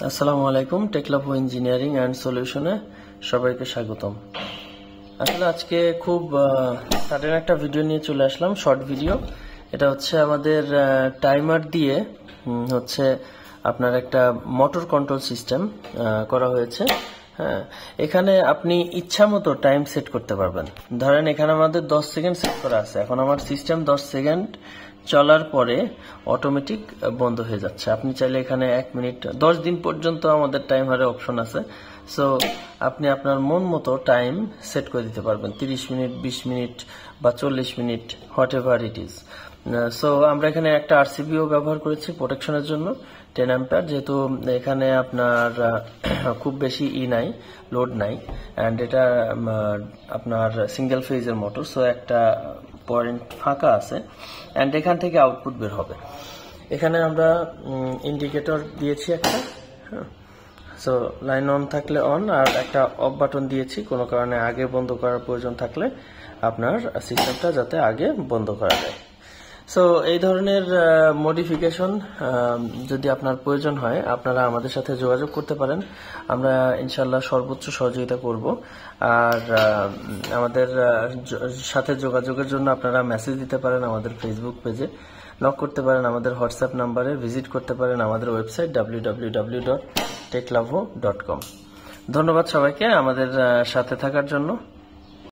আসসালামু আলাইকুম। টেকলাভো engineering and সলিউশনে সবাইকে স্বাগতম। আসলে আজকে খুব সাডেন একটা ভিডিও নিয়ে চলে আসলাম, শর্ট ভিডিও। এটা হচ্ছে আমাদের টাইমার দিয়ে হচ্ছে আপনার একটা মোটর কন্ট্রোল সিস্টেম করা হয়েছে। হ্যাঁ, এখানে আপনি ইচ্ছা মতো টাইম সেট করতে পারবেন। ধরেন এখানে আমাদের 10 সেকেন্ড সেট করা আছে। এখন আমার সিস্টেম 10 সেকেন্ড চলার পরে অটোমেটিক বন্ধ হয়ে যাচ্ছে। আপনি চাইলে এখানে 1 মিনিট 10 দিন পর্যন্ত আমাদের টাইমারের অপশন আছে। সো আপনি আপনার মন মতো টাইম সেট করে দিতে পারবেন, 30 মিনিট, 20 মিনিট বা 40 minute, what ever it is. So আমরা এখানে একটা আরসিবিও ব্যবহার করেছি প্রোটেকশনের জন্য, 10 অ্যাম্পিয়ার, যেহেতু এখানে আপনার খুব বেশি নাই, লোড নাই, অ্যান্ড এটা আপনার সিঙ্গেল ফেজের মোটর। সো একটা পয়েন্ট ফাঁকা আছে অ্যান্ড এখান থেকে আউটপুট বের হবে। এখানে আমরা ইন্ডিকেটর দিয়েছি একটা, সো লাইন অন থাকলে অন, আর একটা অফ বাটন দিয়েছি কোনো কারণে আগে বন্ধ করার প্রয়োজন থাকলে আপনার সিস্টেমটা যাতে আগে বন্ধ করা যায়। সো এই ধরনের মডিফিকেশন যদি আপনার প্রয়োজন হয় আপনারা আমাদের সাথে যোগাযোগ করতে পারেন। আমরা ইনশাল্লাহ সর্বোচ্চ সহযোগিতা করব। আর আমাদের সাথে যোগাযোগের জন্য আপনারা মেসেজ দিতে পারেন আমাদের ফেসবুক পেজে, নক করতে পারেন আমাদের হোয়াটসঅ্যাপ নাম্বারে, ভিজিট করতে পারেন আমাদের ওয়েবসাইট www.techlavo.com। ধন্যবাদ সবাইকে আমাদের সাথে থাকার জন্য।